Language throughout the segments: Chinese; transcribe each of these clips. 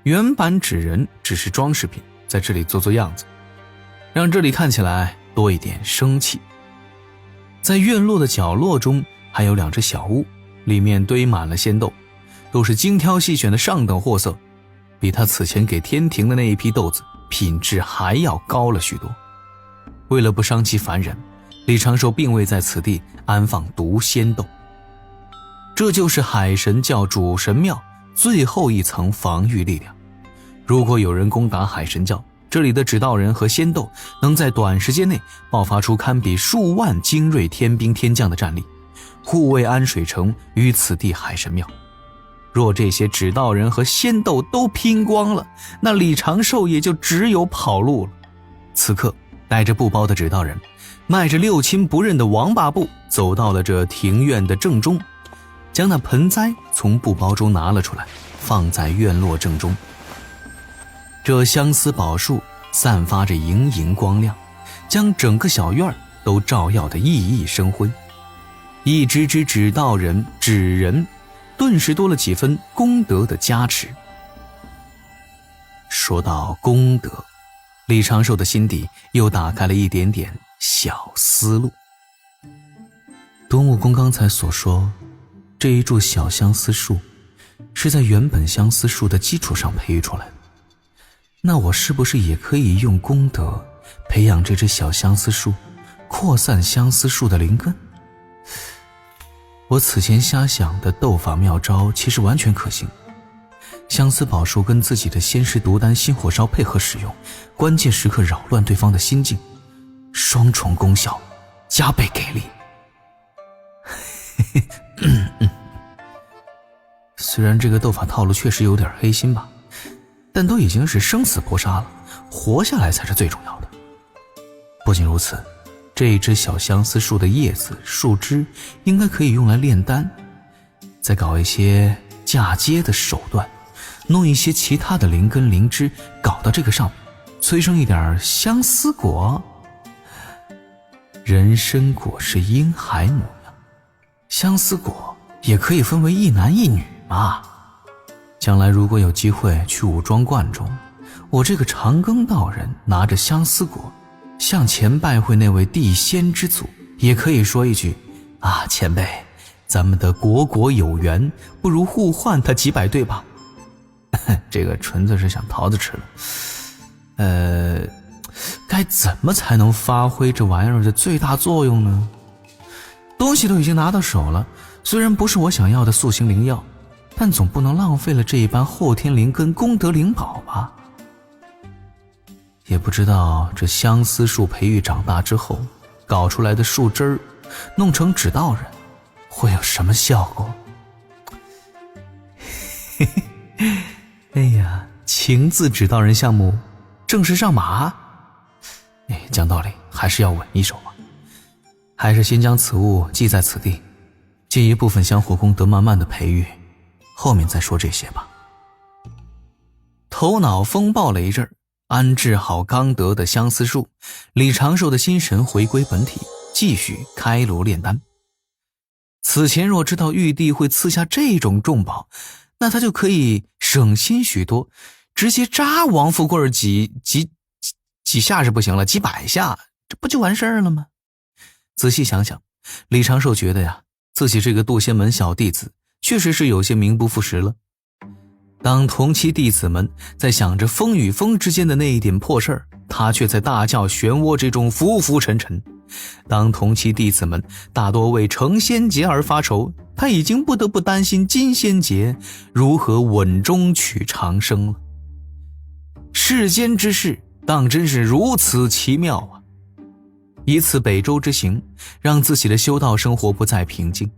原版纸人只是装饰品，在这里做做样子，让这里看起来多一点生气。在院落的角落中还有2只小屋，里面堆满了仙豆，都是精挑细选的上等货色，比他此前给天庭的那一批豆子品质还要高了许多。为了不伤及凡人，李长寿并未在此地安放毒仙豆。这就是海神教主神庙最后一层防御力量。如果有人攻打海神教，这里的指道人和仙斗能在短时间内爆发出堪比数万精锐天兵天将的战力，护卫安水城与此地海神庙。若这些指道人和仙斗都拼光了，那李长寿也就只有跑路了。此刻带着布包的指道人迈着六亲不认的王八步走到了这庭院的正中，将那盆栽从布包中拿了出来，放在院落正中。这相思宝树散发着莹莹光亮，将整个小院都照耀得熠熠生辉。一只只指道人、纸人顿时多了几分功德的加持。说到功德，李长寿的心底又打开了一点点小思路。东悟公刚才所说，这一株小相思树是在原本相思树的基础上培育出来的，那我是不是也可以用功德培养这只小相思树，扩散相思树的灵根？我此前瞎想的斗法妙招其实完全可行，相思宝树跟自己的仙石毒丹心火烧配合使用，关键时刻扰乱对方的心境，双重功效，加倍给力。虽然这个斗法套路确实有点黑心吧，但都已经是生死搏杀了，活下来才是最重要的。不仅如此，这一只小相思树的叶子、树枝应该可以用来炼丹，再搞一些嫁接的手段，弄一些其他的灵根灵枝搞到这个上面，催生一点相思果。人参果是婴孩模样，相思果也可以分为一男一女嘛。将来如果有机会去武装观中，我这个长庚道人拿着相思果向前拜会那位地仙之祖，也可以说一句啊，前辈，咱们的国有缘，不如互换他几百对吧？这个纯粹是想桃子吃了。该怎么才能发挥这玩意儿的最大作用呢？东西都已经拿到手了，虽然不是我想要的塑形灵药，但总不能浪费了这一般后天灵根功德灵宝吧。也不知道这相思树培育长大之后，搞出来的树枝儿弄成指道人会有什么效果。哎呀，情字指道人项目正式上马。讲道理还是要稳一手嘛，还是先将此物记在此地，借一部分香火功德慢慢的培育，后面再说这些吧。头脑风暴了一阵，安置好刚得的相思树，李长寿的心神回归本体，继续开炉炼丹。此前若知道玉帝会赐下这种重宝，那他就可以省心许多，直接扎王富贵几下是不行了，几百下，这不就完事儿了吗？仔细想想，李长寿觉得呀，自己这个渡仙门小弟子确实是有些名不副实了。当同期弟子们在想着风与风之间的那一点破事儿，他却在大教漩涡之中浮浮沉沉。当同期弟子们大多为成仙劫而发愁，他已经不得不担心金仙劫如何稳中取长生了。世间之事当真是如此奇妙啊！一次北周之行，让自己的修道生活不再平静。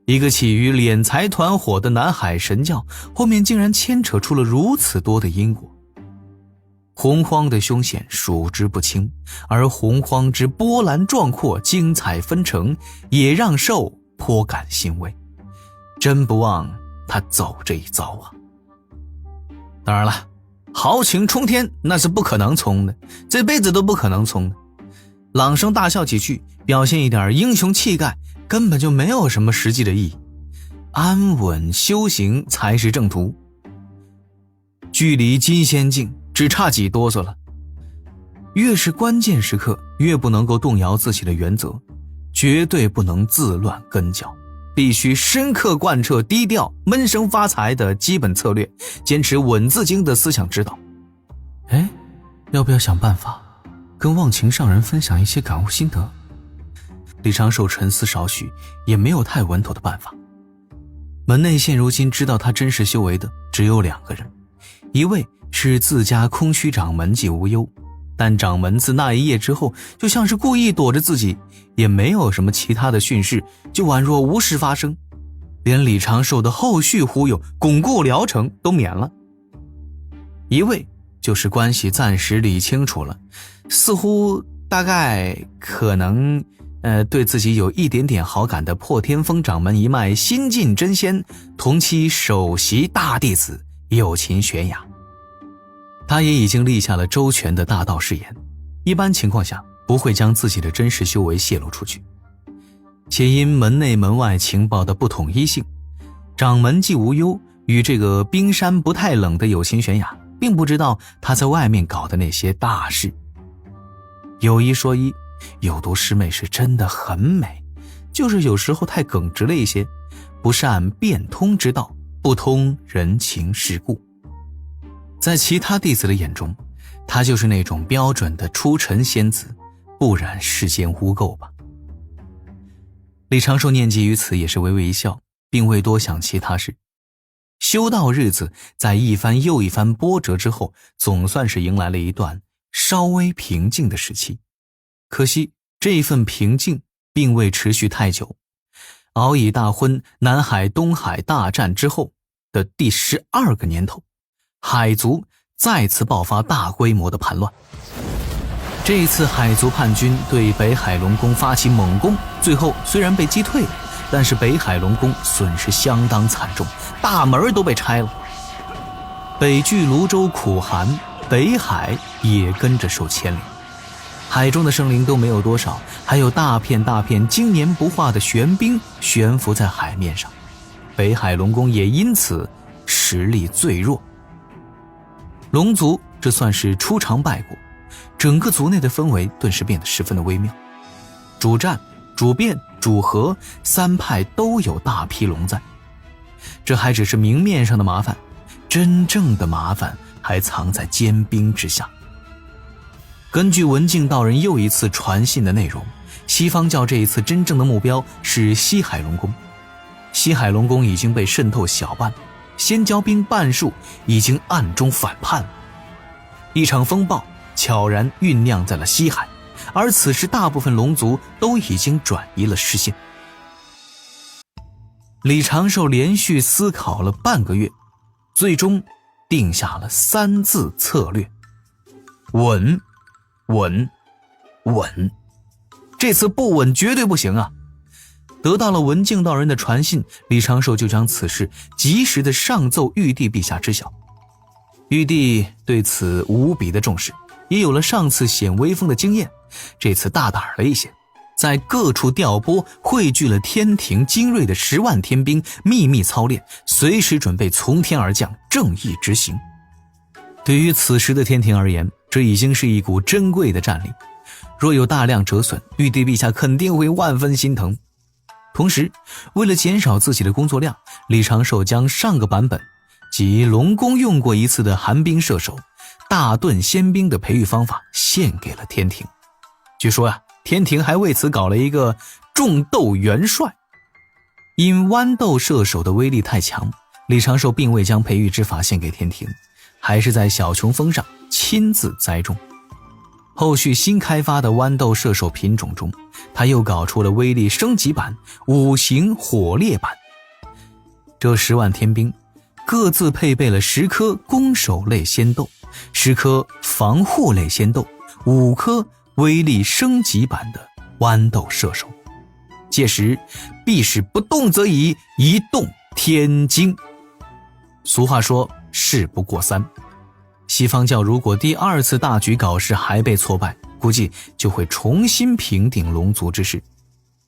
一个起于敛财团伙的南海神教，后面竟然牵扯出了如此多的因果。洪荒的凶险数之不清，而洪荒之波澜壮阔、精彩纷呈，也让寿颇感欣慰。真不忘他走这一遭啊！当然了，豪情冲天那是不可能冲的，这辈子都不可能冲的。朗声大笑几句，表现一点英雄气概，根本就没有什么实际的意义。安稳修行才是正途。距离金仙境只差几哆嗦了。越是关键时刻，越不能够动摇自己的原则，绝对不能自乱跟脚，必须深刻贯彻低调闷声发财的基本策略，坚持稳字经的思想指导。要不要想办法跟忘情上人分享一些感悟心得？李长寿沉思少许，也没有太稳妥的办法。门内现如今知道他真实修为的只有2个人，一位是自家空虚掌门季无忧，但掌门自那一夜之后就像是故意躲着自己，也没有什么其他的讯息，就宛若无事发生，连李长寿的后续忽悠巩固疗程都免了。一位就是关系暂时理清楚了，似乎大概可能对自己有一点点好感的破天峰掌门一脉新晋真仙同期首席大弟子有情玄雅。他也已经立下了周全的大道誓言，一般情况下不会将自己的真实修为泄露出去。且因门内门外情报的不统一性，掌门季无忧与这个冰山不太冷的有情玄雅并不知道他在外面搞的那些大事。有一说一，有毒师妹是真的很美，就是有时候太耿直了一些，不善变通之道，不通人情世故。在其他弟子的眼中，她就是那种标准的出尘仙子，不染世间污垢吧。李长寿念及于此，也是微微一笑，并未多想其他事。修道日子在一番又一番波折之后，总算是迎来了一段稍微平静的时期。可惜这份平静并未持续太久，敖乙大婚、南海东海大战之后的第12个年头，海族再次爆发大规模的叛乱。这一次海族叛军对北海龙宫发起猛攻，最后虽然被击退了，但是北海龙宫损失相当惨重，大门都被拆了。北距泸州苦寒，北海也跟着受牵连。海中的生灵都没有多少，还有大片大片经年不化的玄冰悬浮在海面上，北海龙宫也因此实力最弱。龙族这算是出场败果，整个族内的氛围顿时变得十分的微妙。主战、主变、主和3派都有大批龙在，这还只是明面上的麻烦，真正的麻烦还藏在坚冰之下。根据文静道人又一次传信的内容，西方教这一次真正的目标是西海龙宫。西海龙宫已经被渗透小半，仙蛟兵半数已经暗中反叛了。一场风暴悄然酝酿在了西海，而此时大部分龙族都已经转移了视线。李长寿连续思考了半个月，最终定下了3字策略：稳稳稳。这次不稳绝对不行啊！得到了文静道人的传信，李长寿就将此事及时的上奏玉帝陛下知晓。玉帝对此无比的重视，也有了上次显威风的经验，这次大胆了一些，在各处调拨汇聚了天庭精锐的10万天兵，秘密操练，随时准备从天而降，正义执行。对于此时的天庭而言，这已经是一股珍贵的战力，若有大量折损，玉帝陛下肯定会万分心疼。同时，为了减少自己的工作量，李长寿将上个版本即龙宫用过一次的寒冰射手大盾仙兵的培育方法献给了天庭。据说天庭还为此搞了一个种豆元帅。因豌豆射手的威力太强，李长寿并未将培育之法献给天庭，还是在小琼峰上亲自栽种。后续新开发的豌豆射手品种中，他又搞出了威力升级版5行火烈版。这10万天兵各自配备了10颗攻守类仙豆，10颗防护类仙豆，5颗威力升级版的豌豆射手。届时必是不动则已，一动天惊。俗话说事不过3，西方教如果第2次大举搞事还被挫败，估计就会重新平定龙族之事。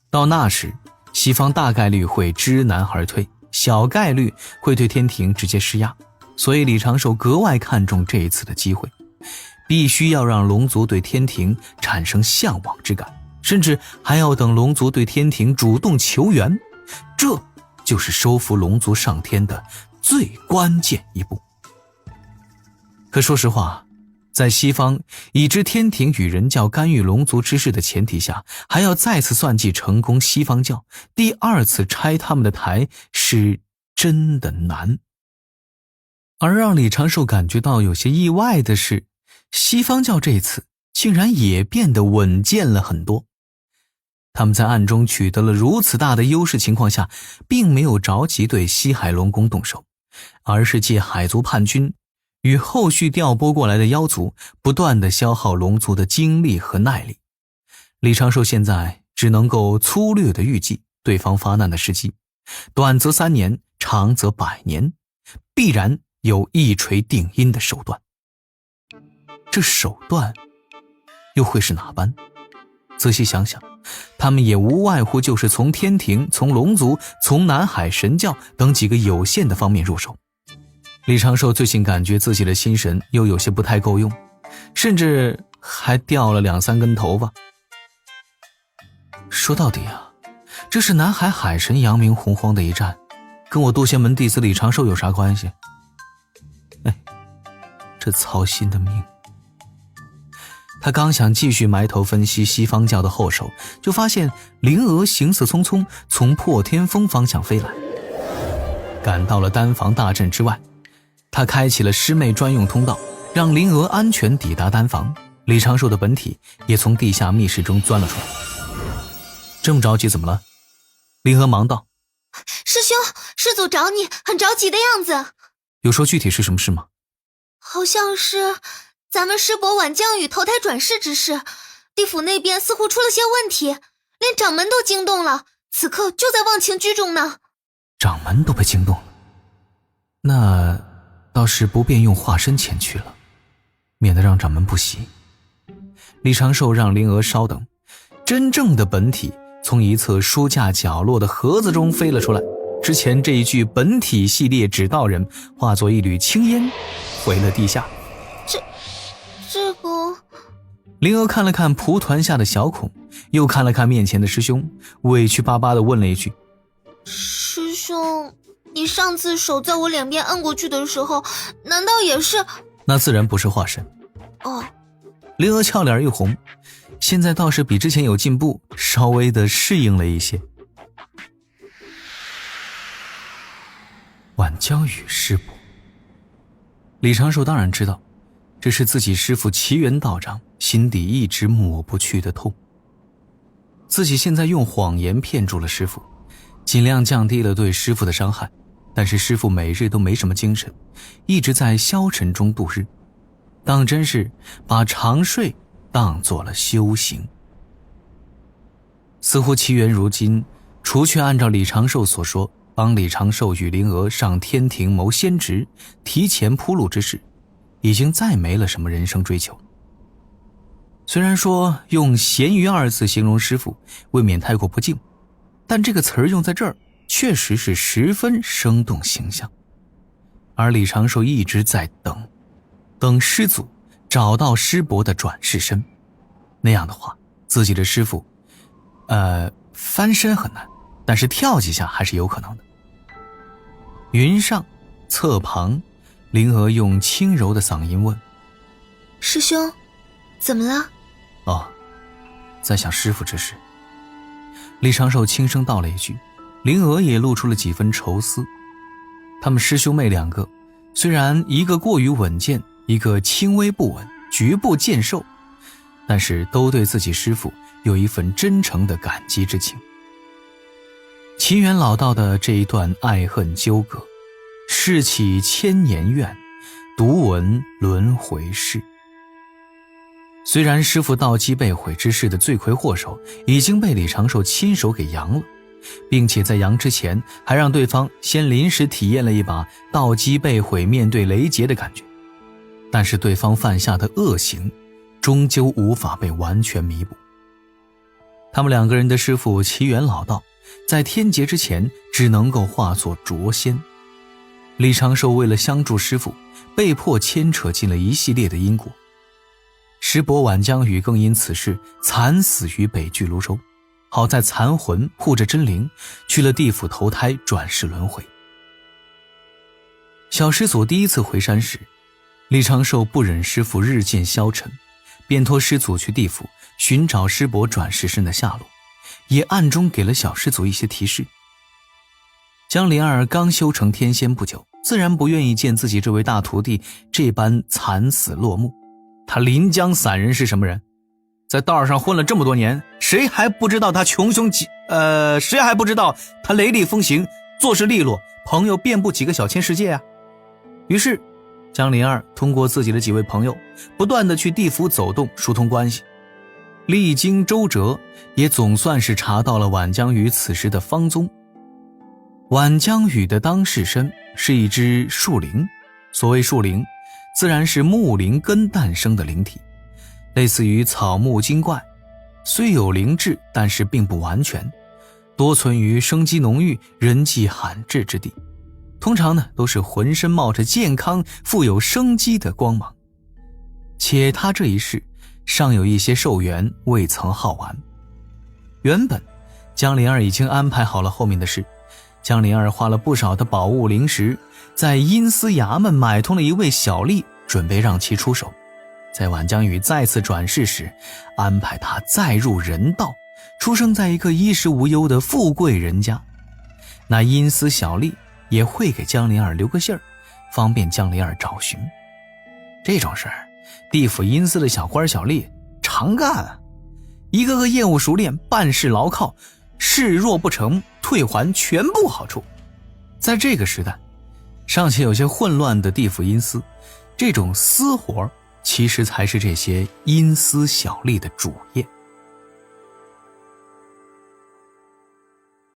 到那时，西方大概率会知难而退，小概率会对天庭直接施压。所以李长寿格外看重这一次的机会，必须要让龙族对天庭产生向往之感，甚至还要等龙族对天庭主动求援，这就是收服龙族上天的最关键一步。可说实话，在西方已知天庭与人教干预龙族之事的前提下，还要再次算计成功西方教，第二次拆他们的台是真的难。而让李长寿感觉到有些意外的是，西方教这次竟然也变得稳健了很多。他们在暗中取得了如此大的优势情况下，并没有着急对西海龙宫动手，而是借海族叛军与后续调拨过来的妖族不断地消耗龙族的精力和耐力。李长寿现在只能够粗略地预计对方发难的时机，短则3年，长则100年，必然有一锤定音的手段。这手段又会是哪般？仔细想想，他们也无外乎就是从天庭、从龙族、从南海神教等几个有限的方面入手。李长寿最近感觉自己的心神又有些不太够用，甚至还掉了2-3根头发。说到底啊，这是南海海神扬名洪荒的一战，跟我渡仙门弟子李长寿有啥关系？哎，这操心的命。他刚想继续埋头分析西方教的后手，就发现灵娥行色匆匆从破天峰方向飞来，赶到了丹房大阵之外。他开启了师妹专用通道，让灵娥安全抵达丹房。李长寿的本体也从地下密室中钻了出来。这么着急怎么了？灵娥忙道：师兄，师祖找你，很着急的样子。有说具体是什么事吗？好像是咱们师伯晚降雨投胎转世之事，地府那边似乎出了些问题，连掌门都惊动了，此刻就在忘情居中呢。掌门都被惊动了，那倒是不便用化身前去了，免得让掌门不喜。李长寿让灵娥稍等，真正的本体从一侧书架角落的盒子中飞了出来。之前这一具本体系列指导人化作一缕青烟回了地下。这个……灵娥看了看蒲团下的小孔，又看了看面前的师兄，委屈巴巴地问了一句：师兄，你上次手在我脸边按过去的时候，难道也是……那自然不是化身。哦。灵娥俏脸一红，现在倒是比之前有进步，稍微的适应了一些。晚江雨师伯，李长寿当然知道，这是自己师父奇缘道长心底一直抹不去的痛。自己现在用谎言骗住了师父，尽量降低了对师父的伤害，但是师父每日都没什么精神，一直在消沉中度日，当真是把长睡当做了修行。似乎奇缘如今除却按照李长寿所说帮李长寿与灵娥上天庭谋先职提前铺路之事，已经再没了什么人生追求。虽然说用咸鱼2字形容师父未免太过不敬，但这个词儿用在这儿确实是十分生动形象。而李长寿一直在等师祖找到师伯的转世身，那样的话自己的师父翻身很难，但是跳几下还是有可能的。云上侧旁，灵娥用轻柔的嗓音问：师兄，怎么了？哦，在想师父之事。李长寿轻声道了一句，灵娥也露出了几分愁思。他们师兄妹2个，虽然一个过于稳健，一个轻微不稳，局部健寿，但是都对自己师父有一份真诚的感激之情。奇缘老道的这一段爱恨纠葛，事起千年怨，独闻轮回事。虽然师父道基被毁之事的罪魁祸首已经被李长寿亲手给扬了，并且在扬之前还让对方先临时体验了一把道基被毁面对雷劫的感觉，但是对方犯下的恶行终究无法被完全弥补。他们2个人的师父奇缘老道在天劫之前只能够化作浊仙，李长寿为了相助师父，被迫牵扯进了一系列的因果。师伯晚江宇更因此事惨死于北巨泸州，好在残魂护着真灵，去了地府投胎转世轮回。小师祖第一次回山时，李长寿不忍师父日渐消沉，便托师祖去地府寻找师伯转世身的下落，也暗中给了小师祖一些提示。江灵儿刚修成天仙不久，自然不愿意见自己这位大徒弟这般惨死落幕。他临江散人是什么人？在道上混了这么多年，谁还不知道他谁还不知道他雷厉风行，做事利落，朋友遍布几个小千世界啊。于是江灵儿通过自己的几位朋友，不断地去地府走动，疏通关系。历经周折，也总算是查到了晚江宇此时的芳踪。晚江宇的当事身是一只树灵，所谓树灵，自然是木灵根诞生的灵体，类似于草木精怪，虽有灵智，但是并不完全，多存于生机浓郁、人迹罕至之地。通常呢，都是浑身冒着健康、富有生机的光芒。且他这一世尚有一些寿元未曾耗完。原本江灵儿已经安排好了后面的事，江灵儿花了不少的宝物灵石，在阴司衙门买通了一位小吏，准备让其出手。在晚江宇再次转世时，安排他再入人道，出生在一个衣食无忧的富贵人家。那阴司小吏也会给江灵儿留个信儿，方便江灵儿找寻。这种事儿，地府阴司的小官小吏常干啊，一个个业务熟练，办事牢靠，事若不成，退还全部好处。在这个时代，尚且有些混乱的地府阴司，这种私活其实才是这些阴司小吏的主业。